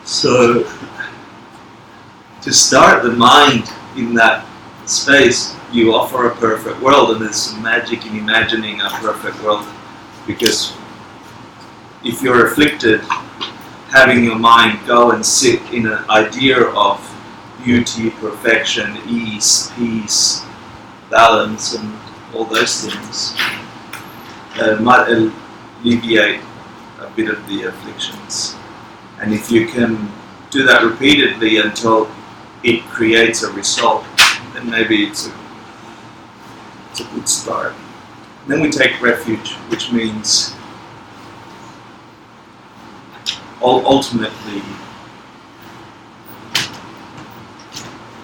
So, to start the mind in that space, you offer a perfect world, and there's some magic in imagining a perfect world, because if you're afflicted, having your mind go and sit in an idea of beauty, perfection, ease, peace, balance, and all those things might alleviate a bit of the afflictions. And if you can do that repeatedly until it creates a result, then maybe it's a good start. And then we take refuge, which means ultimately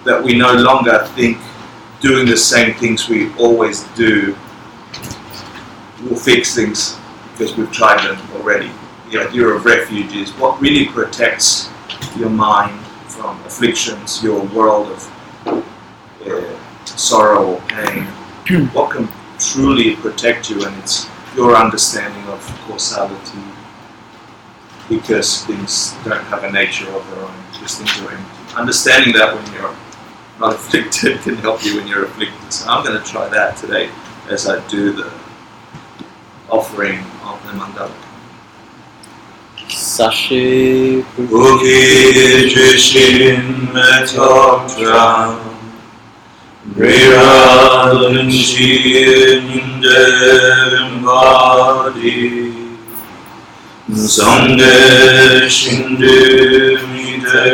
that we no longer think doing the same things we always do will fix things because we've tried them already. The idea of refuge is what really protects your mind from afflictions, your world of sorrow or pain. What can truly protect you, and it's your understanding of causality, because things don't have a nature of their own, just things are empty. Understanding that when you're not afflicted can help you when you're afflicted. So I'm going to try that today as I do the offering of the mandala. Sashi Buki Jishin Metokram Rira Linshi Ninde Mbadi Sangde Shindu Mide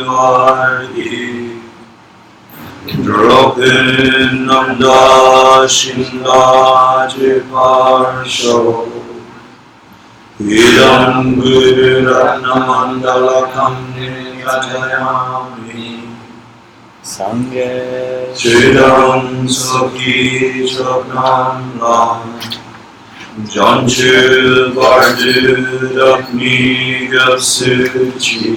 Vardi Dropen Namda Shinda Jiparsho Idam Gurana Mandala Kamni Atayami Sangye Chidam Sokhi Choknam Lam Janchu Vardu Dakni Gapsuchi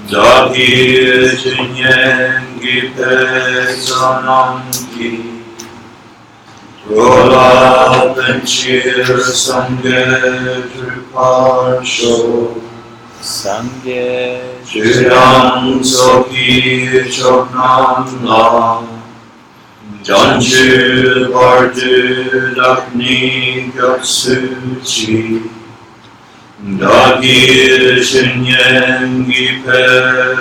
Daki Jinyen Gipe Sanamki Rola Benchir Sangye Triparsho Sangye Chidam Sokhi Choknam Lam Janchu Vardu Dakni Gapsuchi Daki Jinyen Gipe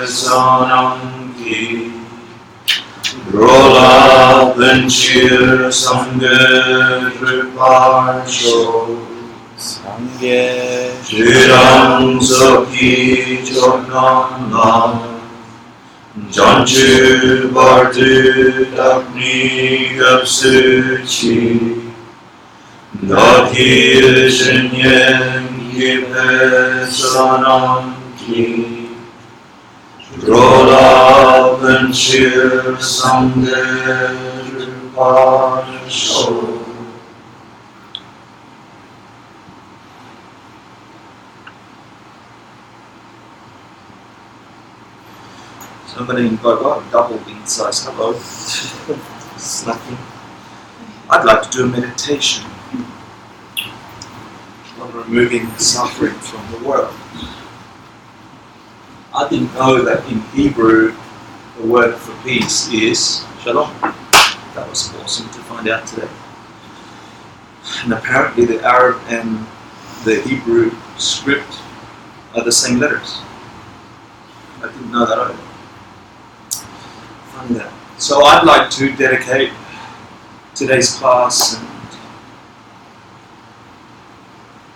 Sanamki Rola Benchir Sangye Triparsho Sangye Chidam Sokhi Choknam Lam Janchu Vardu Dakni Gapsuchi Daki Jinyen Gipe Sanamki Rola Benchir Sangye Triparsho. So I'm going to invite a double in-size hello. Snacking. I'd like to do a meditation on removing suffering from the world. I didn't know that in Hebrew the word for peace is shalom. That was awesome to find out today. And apparently the Arab and the Hebrew script are the same letters. I didn't know that either. Funny that. So I'd like to dedicate today's class and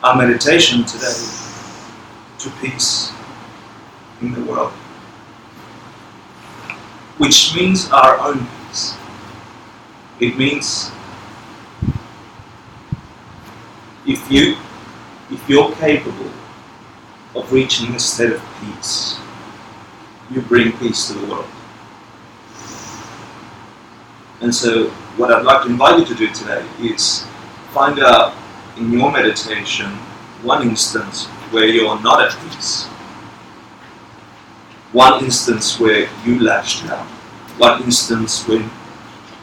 our meditation today to peace in the world, which means our own peace. It means if you're capable of reaching a state of peace, you bring peace to the world. And so what I'd like to invite you to do today is find out in your meditation one instance where you're not at peace. One instance where you lashed out. One instance when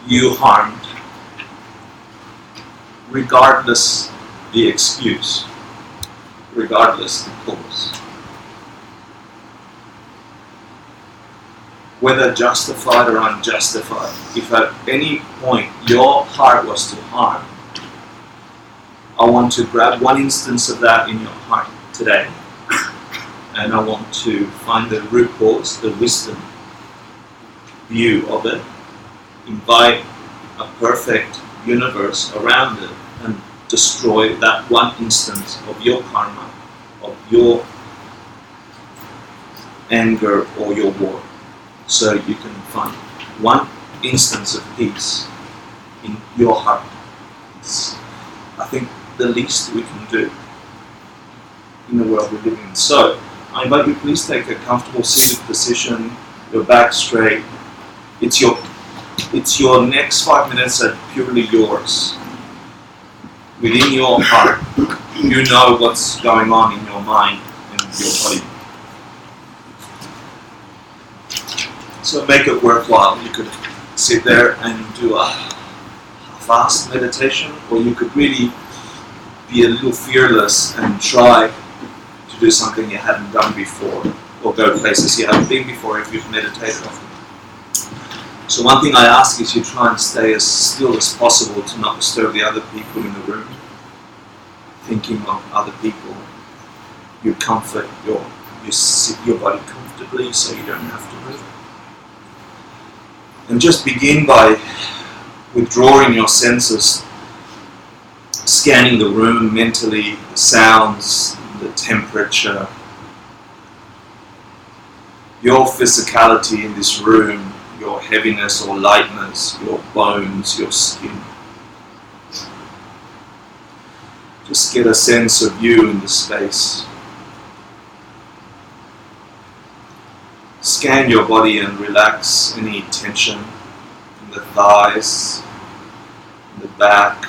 you harmed. Regardless the excuse. Regardless the cause. whether justified or unjustified, if at any point your heart was to harm, I want to grab one instance of that in your heart today, and I want to find the root cause, the wisdom view of it, invite a perfect universe around it, and destroy that one instance of your karma, of your anger or your war, so you can find one instance of peace in your heart. It's, I think, the least we can do in the world we live in. So, I invite you, please take a comfortable seated position, your back straight. It's your next 5 minutes are purely yours. Within your heart, you know what's going on in your mind and your body. So make it worthwhile. You could sit there and do a fast meditation, or you could really be a little fearless and try to do something you hadn't done before, or go places you haven't been before if you've meditated often. So one thing I ask is you try and stay as still as possible to not disturb the other people in the room. Thinking of other people, you comfort you sit your body comfortably so you don't have to move. And just begin by withdrawing your senses, scanning the room mentally, the sounds, the temperature, your physicality in this room, your heaviness or lightness, your bones, your skin. Just get a sense of you in the space. Scan your body and relax any tension in the thighs, in the back,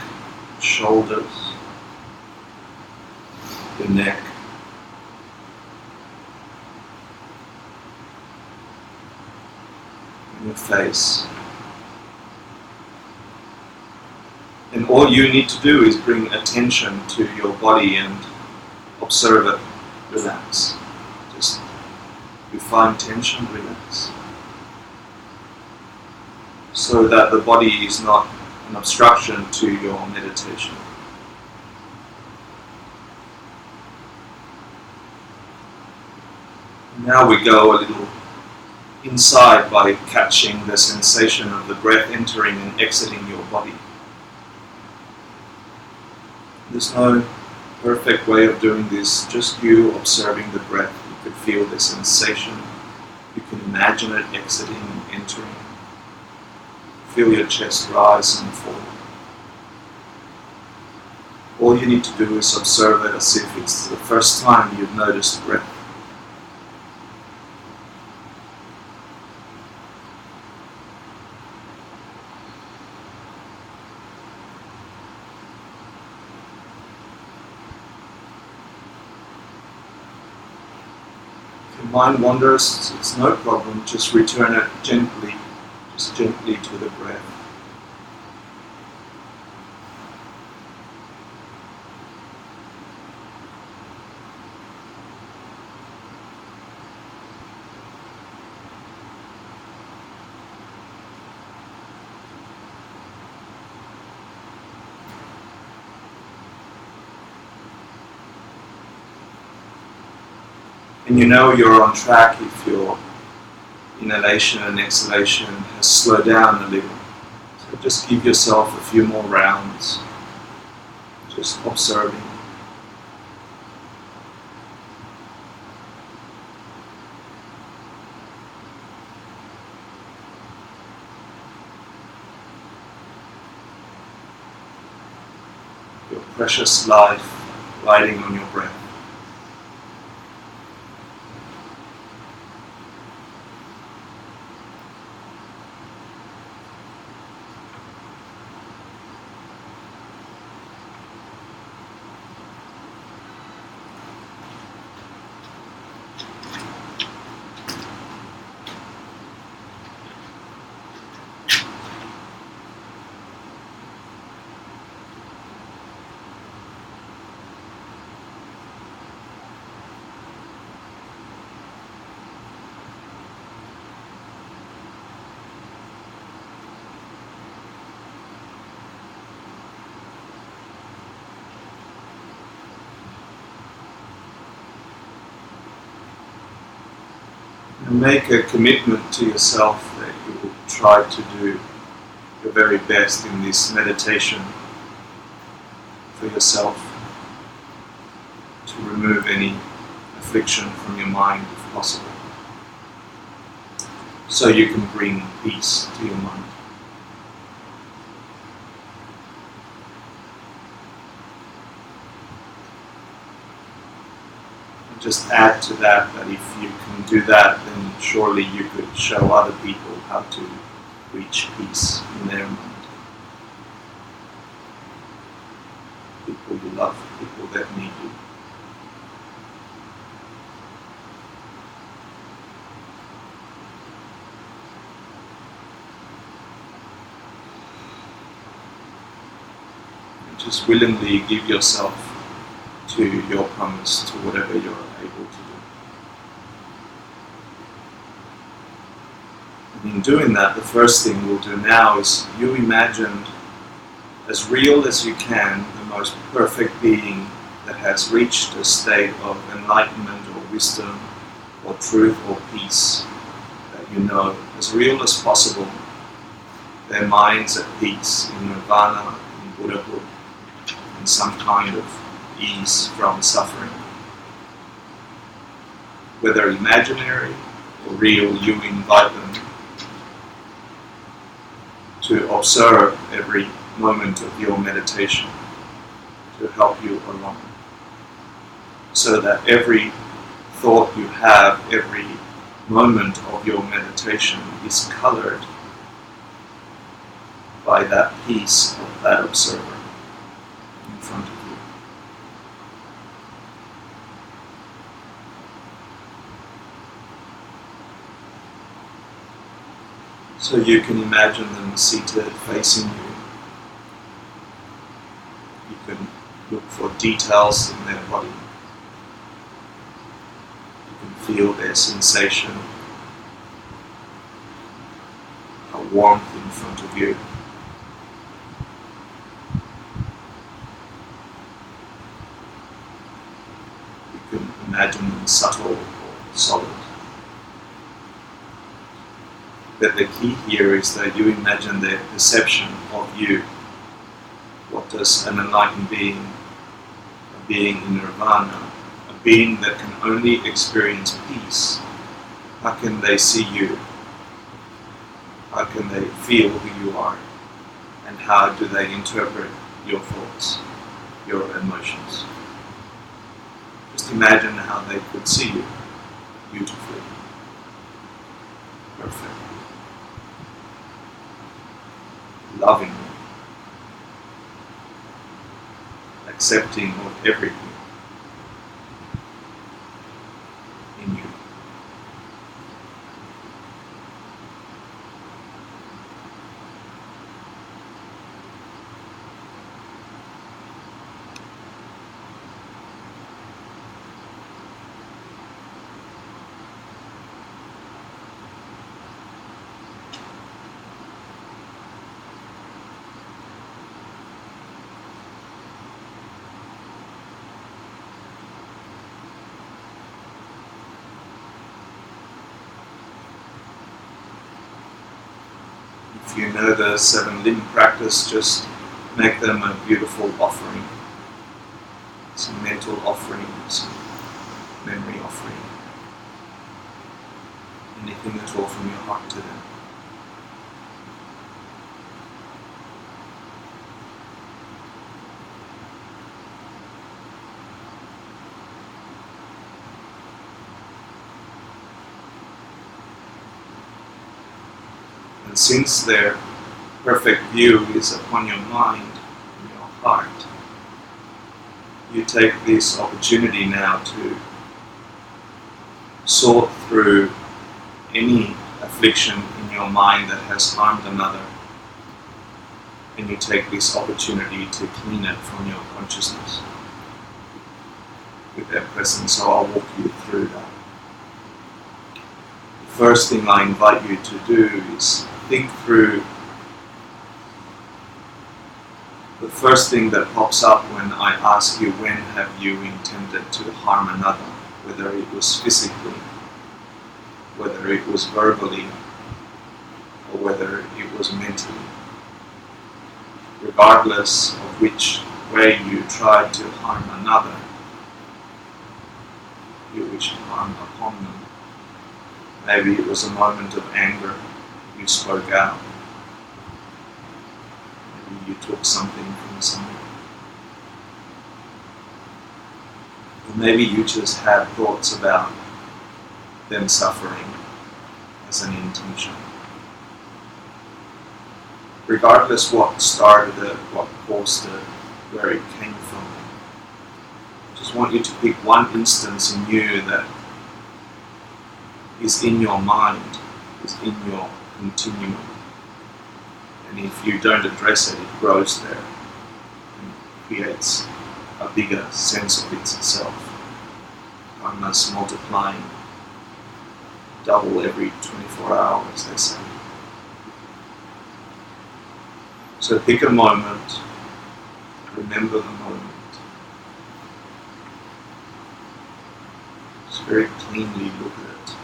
shoulders, the neck. In your face. And all you need to do is bring attention to your body and observe it, relax. Just you find tension, relax. So that the body is not an obstruction to your meditation. Now we go a little inside by catching the sensation of the breath entering and exiting your body. There's no perfect way of doing this, just you observing the breath. You can feel the sensation, you can imagine it exiting and entering. Feel your chest rise and fall. All you need to do is observe it as if it's the first time you've noticed breath. Mind wanders, it's no problem, just return it gently, just gently to the breath. And you know you're on track if your inhalation and exhalation has slowed down a little. So just give yourself a few more rounds, just observing. Your precious life riding on your breath. And make a commitment to yourself that you will try to do your very best in this meditation for yourself, to remove any affliction from your mind if possible, so you can bring peace to your mind. And just add to that if you can do that, then surely you could show other people how to reach peace in their mind. People you love, people that need you. And just willingly give yourself to your promise, to whatever you're able to do. And in doing that, the first thing we'll do now is you imagine as real as you can the most perfect being that has reached a state of enlightenment or wisdom or truth or peace that you know, as real as possible, their minds at peace in nirvana, in Buddhahood, in some kind of ease from suffering. Whether imaginary or real, you invite them to observe every moment of your meditation to help you along, so that every thought you have, every moment of your meditation is colored by that peace of that observer in front of you. So you can imagine them seated facing you. You can look for details in their body. You can feel their sensation, a warmth in front of you. You can imagine them subtle or solid. But the key here is that you imagine their perception of you. What does an enlightened being, a being in nirvana, a being that can only experience peace, how can they see you? How can they feel who you are? And how do they interpret your thoughts, your emotions? Just imagine how they could see you beautifully, perfectly, lovingly, accepting of everything in you. If you know the 7-limb practice, just make them a beautiful offering. Some mental offering, some memory offering. Anything at all from your heart to them. And since their perfect view is upon your mind and your heart, you take this opportunity now to sort through any affliction in your mind that has harmed another, and you take this opportunity to clean it from your consciousness with their presence. So I'll walk you through that. The first thing I invite you to do is think through the first thing that pops up when I ask you, when have you intended to harm another, whether it was physically whether it was verbally or whether it was mentally. Regardless of which way you tried to harm another, you wished harm upon them. Maybe it was a moment of anger, you spoke out. Maybe you took something from someone. Or maybe you just had thoughts about them suffering as an intention. Regardless what started it, what caused it, where it came from, I just want you to pick one instance in you that is in your mind, is in your continuum. And if you don't address it, it grows there and creates a bigger sense of itself. Karma's multiplying double every 24 hours, they say. So pick a moment, remember the moment. Just very cleanly look at it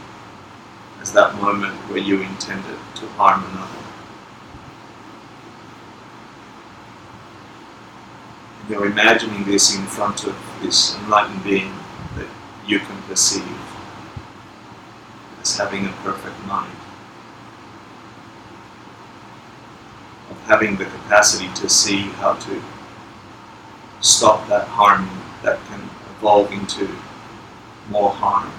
as that moment where you intended to harm another. And you're imagining this in front of this enlightened being that you can perceive as having a perfect mind, of having the capacity to see how to stop that harm that can evolve into more harm